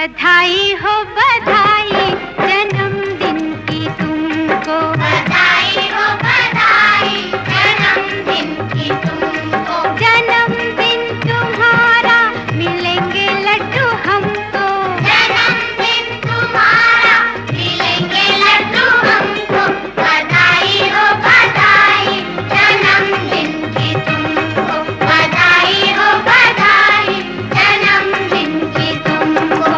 बधाई हो बधाई जन्मदिन की तुमको। बधाई हो बधाई जन्मदिन की तुमको। जन्मदिन तुम्हारा मिलेंगे लड्डू हमको। जन्मदिन तुम्हारा मिलेंगे लड्डू हमको। बधाई हो बधाई जन्मदिन की तुमको। बधाई हो बधाई जन्मदिन की तुमको।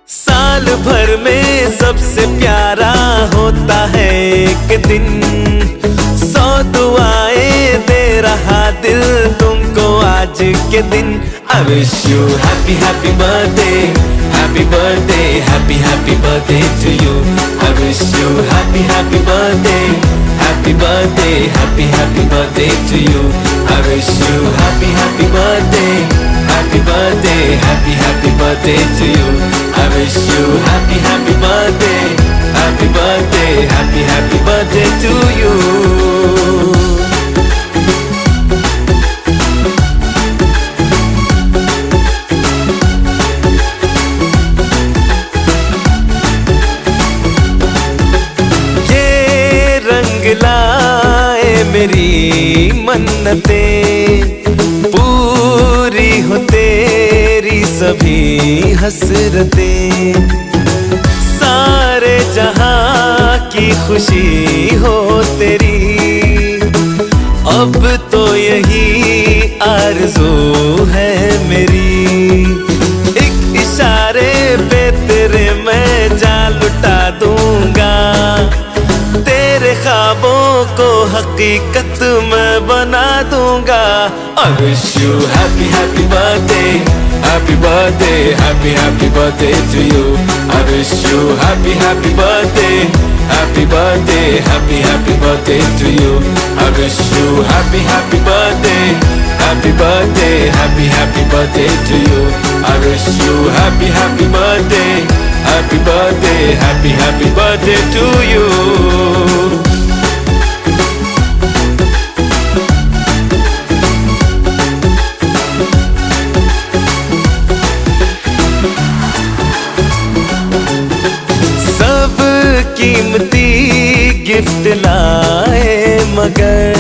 साल भर में सबसे प्यारा होता है एक दिन, 100 दुआएं दे रहा दिल तुमको आज के दिन। I wish you happy happy birthday, happy birthday, happy happy birthday to you. I wish you happy happy birthday, happy birthday, happy happy birthday to you. I wish you happy happy birthday, happy birthday, happy happy birthday to you. I wish you happy happy birthday, happy birthday, happy happy birthday to you. ये रंग लाए मेरी मन्नतें, पूरी हो तेरी सभी हसरतें, सारे जहां की खुशी हो तेरी, अब तो यही आरज़ू है मेरी। एक इशारे पे तेरे मैं जान लुटा दूंगा, तेरे ख्वाबों को हकीकत में बना दूंगा। I wish you happy happy birthday, happy birthday, happy happy birthday to you. I wish you happy happy birthday, happy birthday, happy happy birthday to you. I wish you happy happy birthday, happy birthday, happy happy birthday to you. I wish you happy happy birthday, happy birthday, happy happy birthday to you. कीमती gift लाए मगर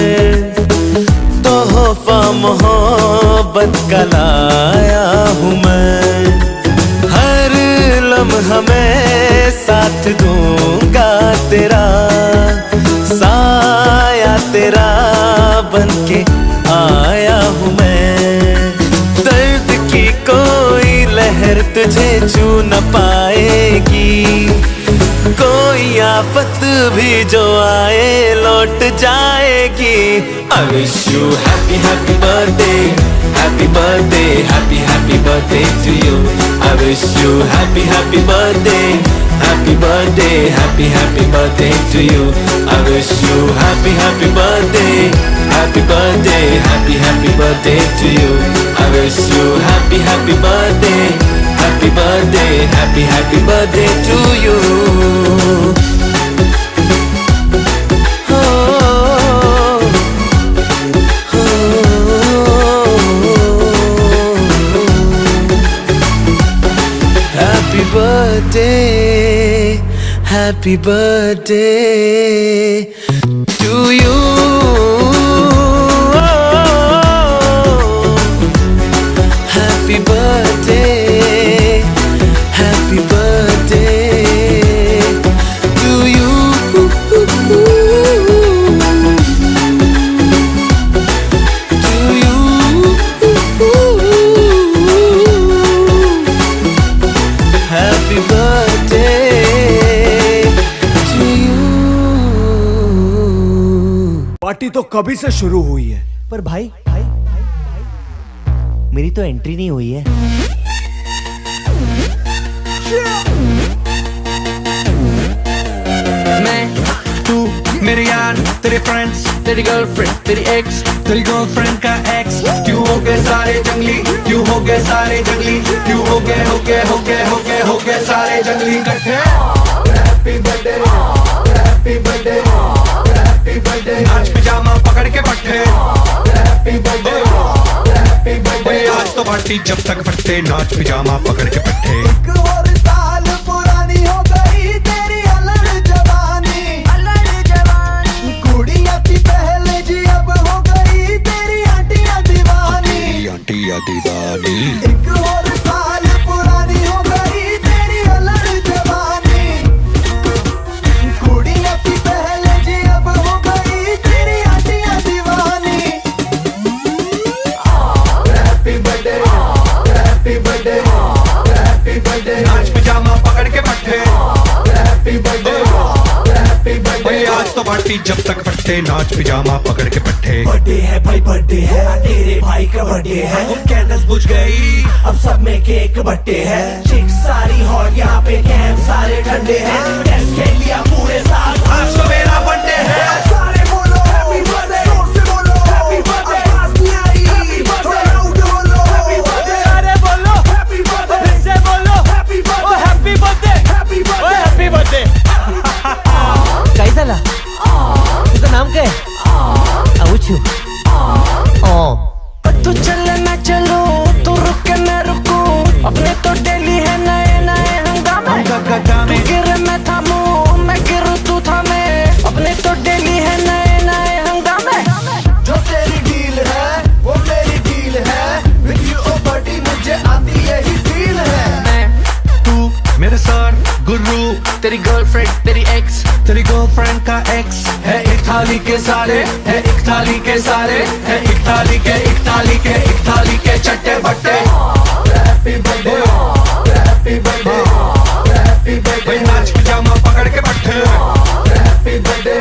तोहफा मोहब्बत का लाया हूँ मैं। हर लम्हा मैं साथ दूंगा तेरा, साया तेरा बनके आया हूँ मैं। दर्द की कोई लहर तुझे छू न पाएगी, कोई आफत भी जो आए लौट जाएगी। I wish you happy happy birthday, happy birthday, happy happy birthday to you. I wish you happy happy birthday, happy birthday, happy happy birthday to you. I wish you happy happy birthday, happy birthday, happy happy birthday to you. I wish you happy happy birthday, happy birthday, happy happy birthday to you. Happy birthday, happy birthday to you. Happy birthday, happy birthday to you. To you. Happy birthday to you. Party तो कभी से शुरू हुई है, पर भाई मेरी तो एंट्री नहीं हुई है। मैं तू मेरे यार, तेरे फ्रेंड्स, तेरी गर्लफ्रेंड, तेरी एक्स, तेरी गर्लफ्रेंड का एक्स, क्यों हो गए सारे जंगली, क्यों हो गए सारे जंगली, क्यों हो गए हो गए हो गए हो गए हो गए सारे जंगली इकट्ठे। Happy birthday, happy birthday, happy birthday, आज पिजामा पकड़ के पट्टे। हैप्पी बर्थडे, हैप्पी बर्थडे, आज तो पार्टी जब तक फटते, नाच पिजामा पकड़ के पट्टे। एक और साल पुरानी हो गई तेरी अलग जवानी, कुड़िया थी पहले जी अब हो गई तेरी आंटियां दीवानी, आंटियां दीवानी। एक और साल पुरानी हो गई तेरी अलग जवानी। पार्टी जब तक फट्टे, नाच पिजामा पकड़ के पट्टे। बर्थडे है भाई बर्थडे है, तेरे भाई का बर्थडे है। कैंडल्स बुझ गई, अब सब में केक बट्टे है। चिक सारी हॉट यहाँ पे, कैंप सारे ठंडे हैं। टेस्ट खेल लिया पूरे साल, आज तो मेरा बर्थडे है। सारे बोलो हैप्पी बर्थडे, जोर से बोलो हैप्पी बर्थडे। आवाज नहीं आई, हैप्पी बर्थडे, लाउड बोलो हैप्पी बर्थडे। अरे बोलो हैप्पी बर्थडे, फिर से बोलो happy birthday, happy birthday, happy birthday, happy birthday. कैसा ला? तुझं नाम काय? आऊचू। तू चले मैं चलूं, तू रुके मैं रुकूं, अपने तो डेली है नए नए हंगामे। तू गिरे मैं थामूं, मैं गिरूं तू थामे, अपने तो डेली है नए नए हंगामे। जो तेरी डील है वो मेरी डील है। विद यू ओ बडी मुझे आती यही फील है। तू मेरे सर गुरु, तेरी गर्लफ्रेंड तेरी एक्स, तेरी गर्लफ्रेंड का एक्स है एक थाली के सारे, है एक थाली के सारे, है एक थाली के एक थाली के एक थाली के चट्टे बट्टे। Happy birthday, happy birthday, happy birthday, नाच पिजामा पकड़ के पट्टे। Happy birthday,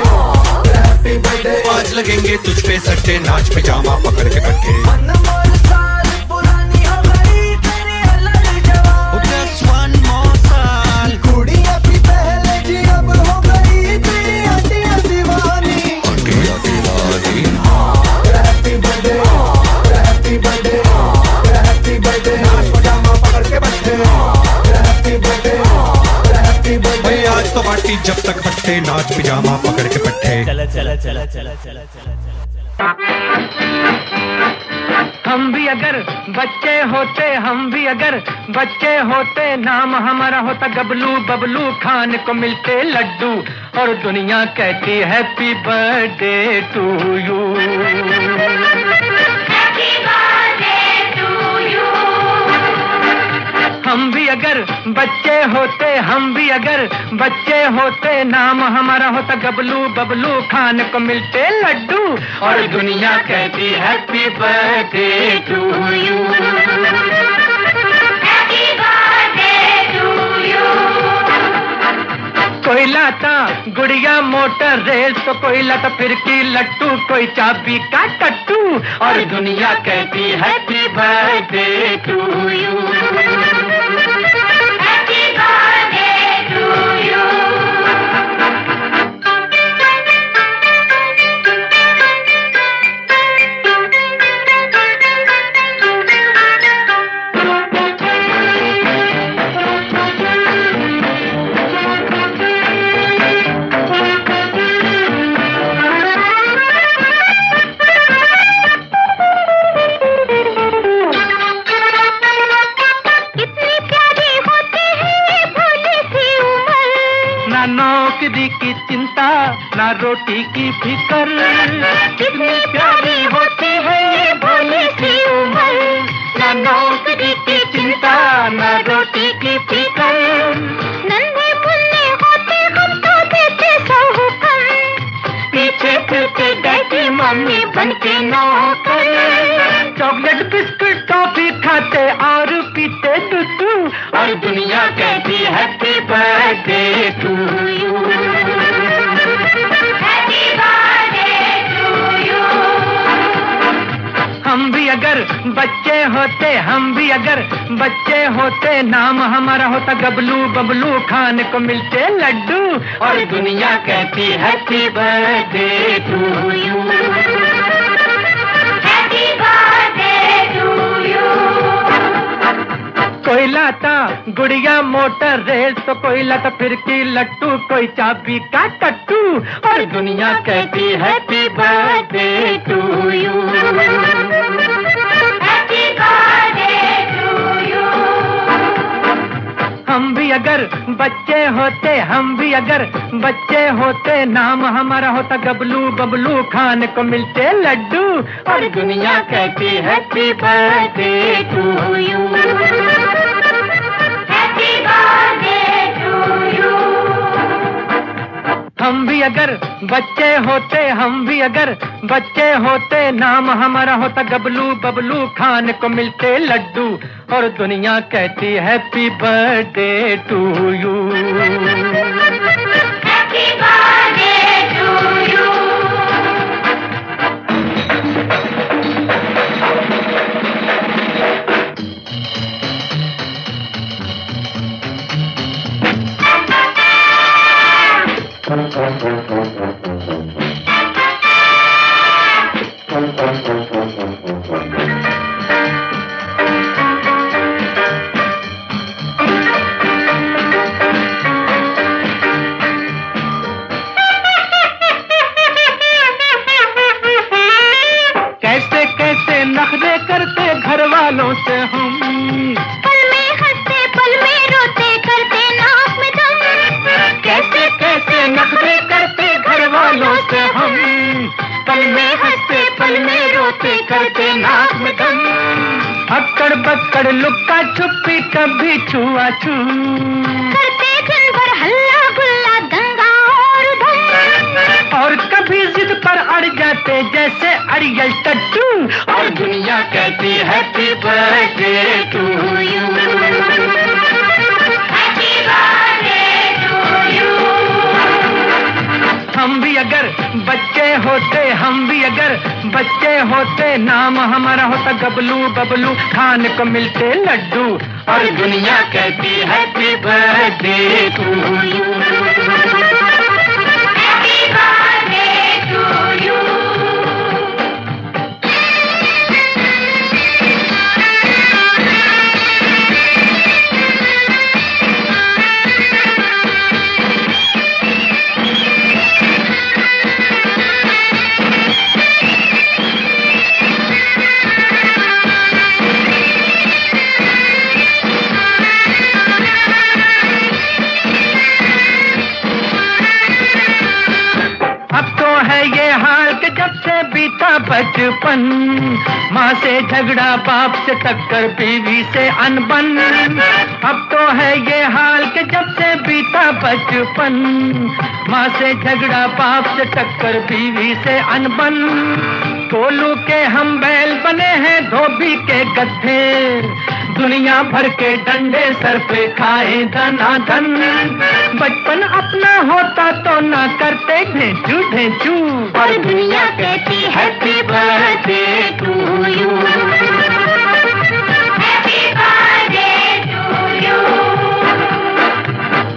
happy birthday. आज लगेंगे तुझ पे सट्टे, नाच पिजामा पकड़ के पट्टे। अनमोल साल पुरानी हो गई तेरी अलग जवानी। Just one more साल, कुड़ियाँ भी पहले जी अब हो गई तेरी आंटियाँ दीवानी। Happy birthday, happy birthday, happy birthday, नाच पजामा पकड़ के बैठे। Happy birthday, happy birthday. भाई आज तो पार्टी जब तक फट्टे, नाच पिजामा पकड़ के पट्टे। चला चला चला चला चला चला। हम भी अगर बच्चे होते, हम भी अगर बच्चे होते, नाम हमारा होता गबलू बबलू, खाने को मिलते लड्डू और दुनिया कहती happy birthday to you. Happy birthday to you. हम भी अगर बच्चे होते, हम भी अगर बच्चे होते, नाम हमारा होता गबलू बबलू, खाने को मिलते लड्डू और दुनिया कहती happy birthday to you. Happy birthday to you. कोई लाता गुड़िया मोटर रेल, तो कोई लाता फिरकी लट्टू, कोई चाबी का टट्टू और दुनिया कहती happy birthday to you. Happy birthday to you. नौकरी की चिंता ना रोटी की फिकर, कितनी प्यारी होती है ये भोली सी उम्र। ना नौकरी की चिंता ना रोटी की फिकर, नन्हे मुन्ने होते हम तो देते सौ हुक्म, पीछे फिरते डैडी मम्मी बनके नौकर। चॉकलेट बिस्कुट टॉफी खाते और पीते दूध और दुनिया कहती happy birthday to you. Happy birthday to you. हम भी अगर बच्चे होते, हम भी अगर बच्चे होते, नाम हमारा होता गबलू बबलू, खाने को मिलते लड्डू और दुनिया कहती happy birthday to you. Happy birthday to you. कोई लाता गुड़िया मोटर रेल, तो कोई लाता फिरकी लट्टू, कोई चाबी का टट्टू और दुनिया कहती happy birthday to you. Happy birthday to you. हम भी अगर बच्चे होते, हम भी अगर बच्चे होते, नाम हमारा होता गबलू बबलू, खाने को मिलते लड्डू और दुनिया कहती happy birthday to you. Happy birthday to you. हम भी अगर बच्चे होते, हम भी अगर बच्चे होते, नाम हमारा होता गबलू बबलू, खाने को मिलते लड्डू और दुनिया कहती happy birthday to you. Happy birthday to you. कैसे कैसे नखरे करते घर वालों से हम, पल में हंसते पल में रोते करते नाक में दम। कैसे कैसे नखरे करते घर वालों से हम, पल में हंसते पल में रोते करते नाक में दम। अक्कड़ बक्कड़ लुक्का छुपी कभी छुआ छू, करते दिन भर हल्ला गुल्ला दंगा और धम। और कभी जिद पर अड़ जाते जैसे अड़ियल टट्टू, और दुनिया कहती happy birthday to you. Happy birthday to you. हम भी अगर बच्चे होते, हम भी अगर बच्चे होते, नाम हमारा होता गबलू बबलू, खाने को मिलते लड्डू, और दुनिया कहती happy birthday to you. Happy birthday to you. अब तो है ये हाल कि जब से बीता बचपन, माँ से झगड़ा बाप से टक्कर बीवी से अनबन। अब तो है ये हाल कि जब से बीता बचपन, माँ से झगड़ा बाप से टक्कर बीवी से अनबन। कोलू के हम बैल बने हैं धोबी के गड्ढे, दुनिया भर के डंडे सर पे खाए धनाधन। बचपन अपना होता तो ना करते ढेंचू ढेंचू, और दुनिया कहती happy birthday to you. Happy birthday to you.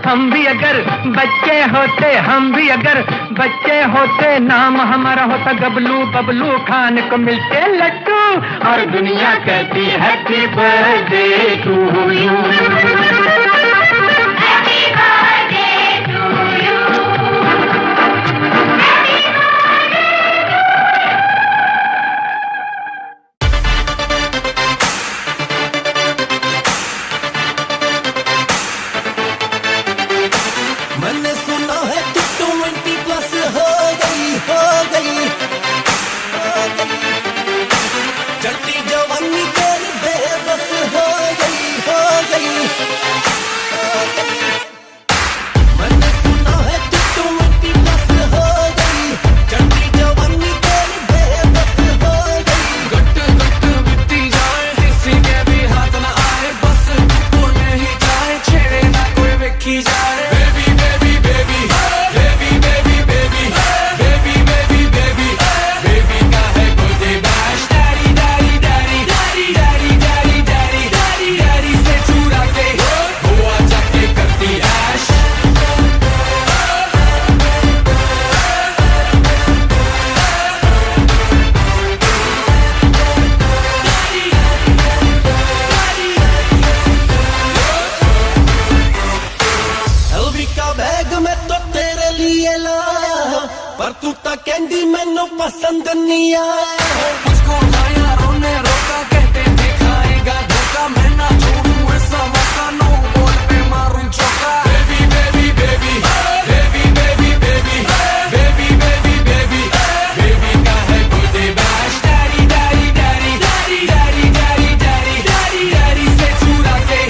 हम भी अगर बच्चे होते, हम भी अगर बच्चे होते, नाम हमारा होता गबलू बबलू, खाने को मिलते लड्डू, और दुनिया कहती happy birthday to you. Happy birthday to you. मैंने सुना है तू 20+ हो गई, हो गई, हो गई। चढ़ती जवानी तेरी बेबस हो गई, हो गई, हो गई। मैंने सुना है तू 20+ हो गई, चढ़ती जवानी तेरी बेबस हो गई। गट गट बीती जाए, किसी के भी हाथ ना आए, बस तू यही जाए, छेड़े ना कोई वेखी जाए। Baby baby baby baby baby baby baby baby baby baby का है birthday bash. Daddy daddy daddy daddy daddy daddy daddy daddy से चुरा के गोवा जाके करती ऐश। LV का बैग मैं तो तेरे लिए लाया, पर तू तो कहती मैनू पसंद नहीं आया। मुझको यारों ने रोका, कहते थे खाएगा धोखा, मैं ना छोड़ूं ऐसा मौका, नो बॉल पे मारूं चौका। Baby baby baby baby baby baby baby baby baby baby का है birthday bash. Daddy daddy daddy daddy daddy daddy daddy daddy से चुरा के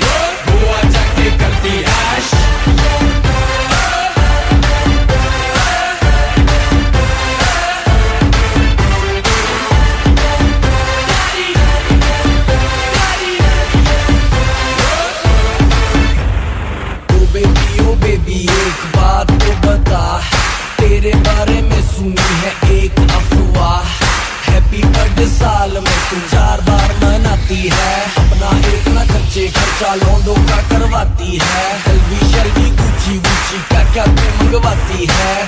गोवा जाके करती ऐश। बेबी एक बात तो बता, तेरे बारे में सुनी है एक अफवाह। हैप्पी बर्थडे साल में तू 4 बार मनाती है, अपना एक ना खर्चे खर्चा लौंडों का करवाती है। LV शेल्वी गुची गुची क्या क्या तू मंगवाती है।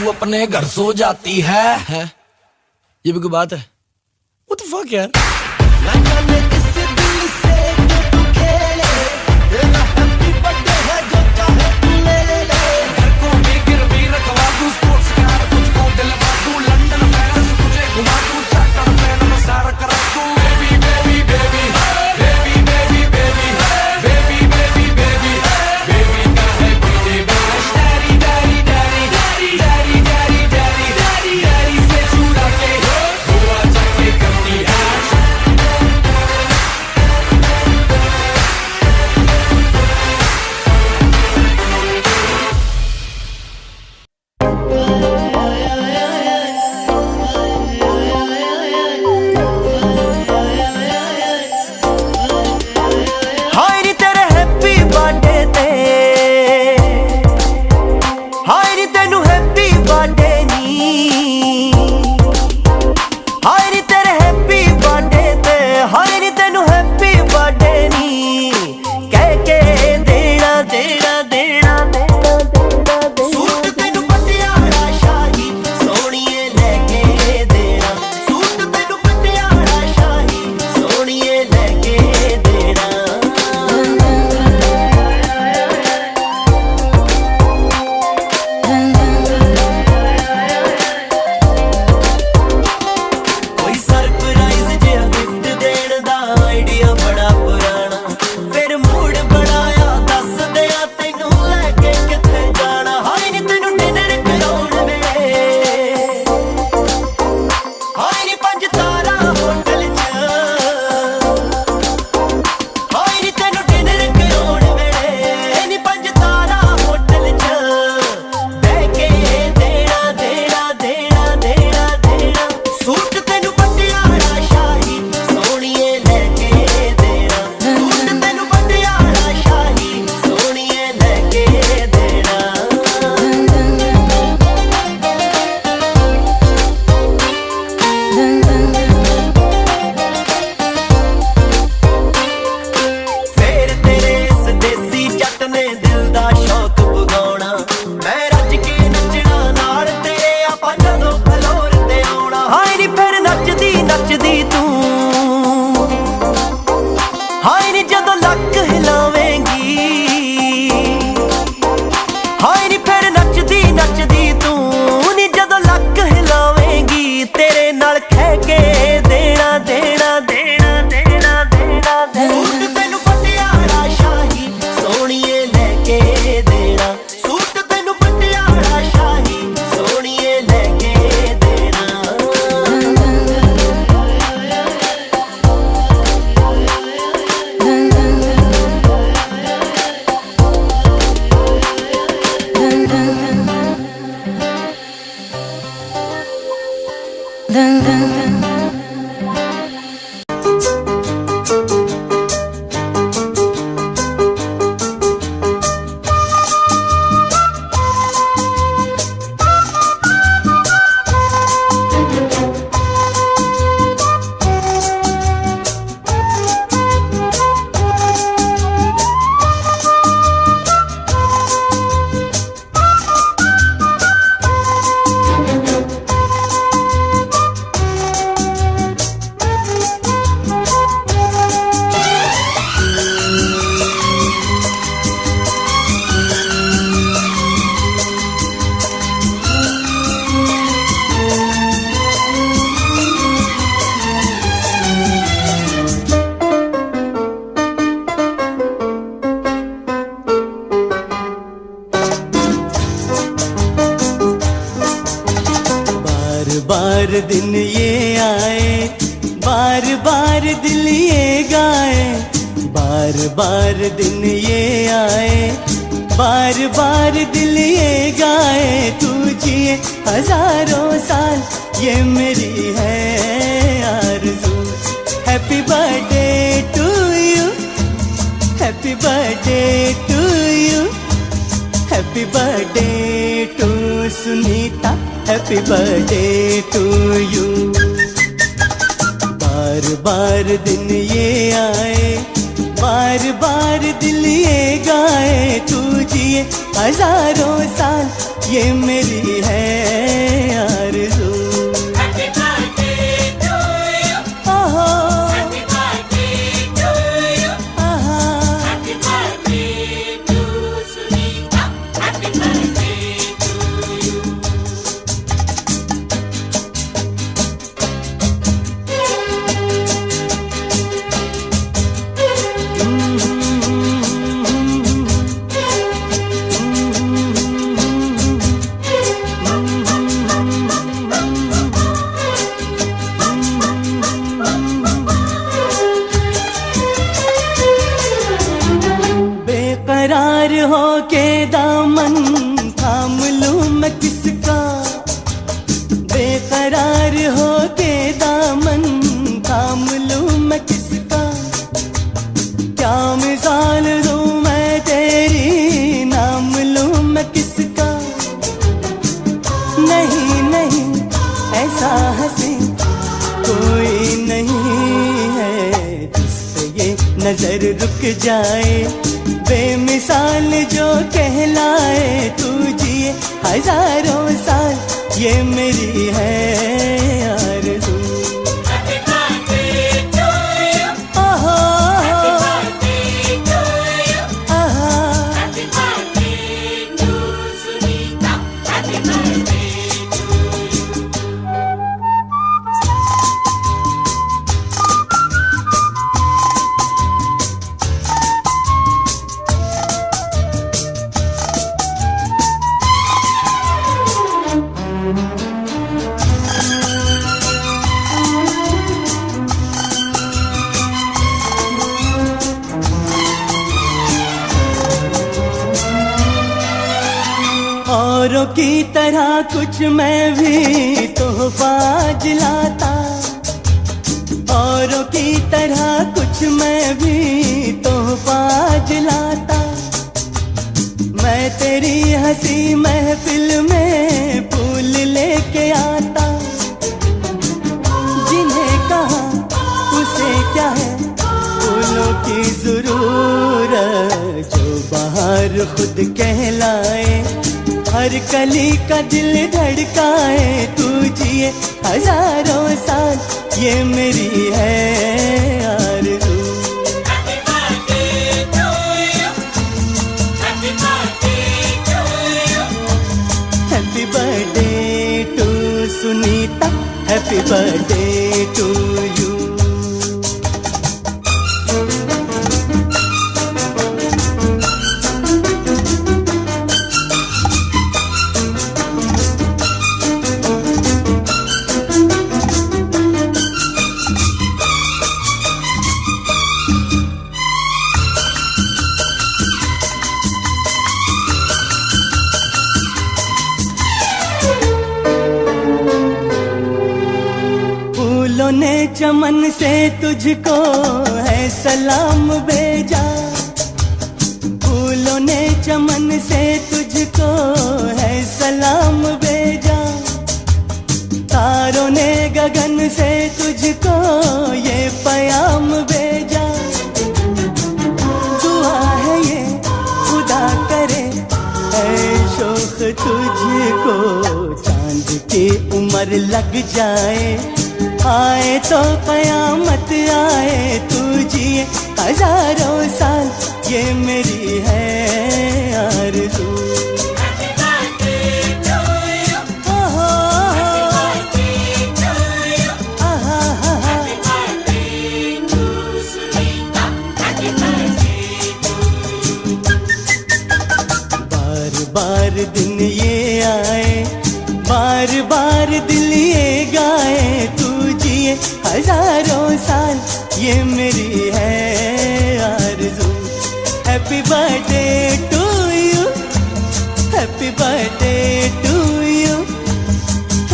तू अपने घर सो जाती है ये भी कोई बात है? What the fuck यार? ना जाने किस दिल से तू खेले, तेरा हैप्पी बर्थडे है जो चाहे तू ले ले। घर को भी गिरवी रखवा दूं, स्पोर्ट्स कार तुझको दिलवा दूं, लंदन पेरिस तुझे घुमा दूं, चार्टर प्लेन में सारा करा दूं। Baby baby baby baby baby baby baby baby baby baby का है birthday bash. Daddy daddy daddy daddy daddy daddy daddy daddy से चुरा के गोवा जाके करती ऐश। हाय नी तेरे हैप्पी बर्थडे ते, हाय नी तेनू हैप्पी बर्थडे नी, हाय नी तेरे हैप्पी बर्थडे ते, हाय नी तेनू हैप्पी बर्थडे नी, कह के देना देना देना देना देना। सूट तेनू पटियाला शाही सोहणीए लेके देना, सूट तेनू पटियाला शाही सोहणीए लेके देना। कोई सरप्राइज जिहा गिफ्ट देण दा आइडिया बड़ा पुराना, फिर मूड बनाया दस दिया तैनू लैके किथे जाना। हाय नी तैनू डिनर कराउण वे, हाय नी 5 तारा होटल च, हाय नी तैनू डिनर कराउण वे नी 5 तारा होटल च, बह के देना देना देना देना देना। सूट तेनू पटियाला शाही सोहणीए लेके देना, सूट तेनू पटियाला शाही सोहणीए लेके देना। ਫੇਰ ਤੇਰੇ ਇਸ ਦੇਸੀ ਜੱਟ ਨੇ ਦਿਲ ਦਾ ਸ਼ੌਕ ਪੁਗਾਉਣਾ, ਮੈਂ ਰੱਜ ਕੇ ਨੱਚਣਾ ਨਾਲ ਤੇਰੇ ਆਪਾਂ ਜਦੋਂ ਫਲੋਰ ਤੇ ਆਉਣਾ। ਹਾਏ ਨੀ ਫਿਰ ਨੱਚਦੀ ਨੱਚਦੀ ਤੂੰ, ਹਾਏ ਨੀ ਜਦੋਂ ਲੱਕ ਹਿਲਾਵੇਂਗੀ, ਹਾਏ ਨੀ ਫਿਰ ਨੱਚਦੀ ਨੱਚਦੀ ਤੂੰ ਨੀ ਜਦੋਂ ਲੱਕ ਹਿਲਾਵੇਂਗੀ, ਤੇਰੇ ਨਾਲ ਖਹਿ ਕੇ ਦੇਣਾ ਦੇਣਾ ਦੇਣਾ ਦੇਣਾ ਦੇਣਾ ਦੇਣਾ। ਸੂਟ ਤੈਨੂੰ ਪਟਿਆਲਾ ਸ਼ਾਹੀ ਸੋਹਣੀਏ ਲੈ ਕੇ ਦੇਣਾ, ਸੂਟ ਤੈਨੂੰ ਪਟਿਆਲਾ ਸ਼ਾਹੀ ਸੋਹਣੀਏ ਲੈ ਕੇ ਦੇਣਾ। बार दिन ये आए, बार बार दिल ये गाए, बार बार दिन ये आए, बार बार दिल ये गाए। तू जिए हजारों साल ये मेरी है आरज़ू। Happy birthday to you, happy birthday to you, happy birthday to Sunita, happy birthday to you. बार बार दिन ये आए, बार बार दिल ये गाए तू जिए हजारों साल, ये मेरी है आरज़ू। बेकरार हो के दामन थाम लूं मैं किसका, बेकरार हो के दामन थाम लूं मैं किसका, क्या मिसाल दूं मैं तेरी नाम लूं मैं किसका। नहीं नहीं ऐसा हंसी कोई नहीं है जिस पे ये नजर रुक जाए, बेमिसाल जो कहलाए तू जिए हजारों साल, ये मेरी है आरज़ू। ओहो औरों की तरह कुछ मैं भी तोहफा लाता, औरों की तरह कुछ मैं भी तोहफा लाता। मैं तेरी हंसी महफिल में फूल लेके आता, जिन्हें कहा उसे क्या है फूलों की जरूरत, जो बाहर खुद कहलाए, हर कली का दिल धड़काए तू जिए हजारों साल, ये मेरी है आरज़ू। Happy birthday to Sunita, happy birthday to you. फूलों ने चमन से तुझको है सलाम भेजा, फूलों ने चमन से तुझको है सलाम भेजा, तारों ने गगन से तुझको ये प्याम भेजा। दुआ है ये खुदा करे ऐ शौक तुझको चांद की उम्र लग जाए, आए तो कयामत आए तू जिए हजारों साल, ये मेरी है आरज़ू। बार बार दिन ये आए, बार बार दिल ये गाए तू जिए हजारों साल, ये मेरी है आरज़ू। Happy birthday to you, happy birthday to you,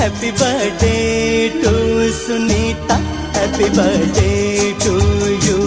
happy birthday to Sunita, happy birthday to you.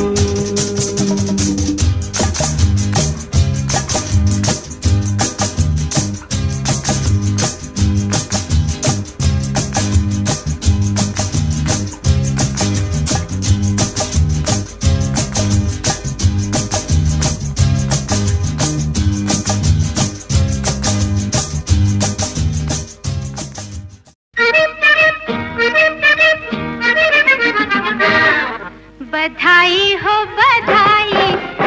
बधाई हो बधाई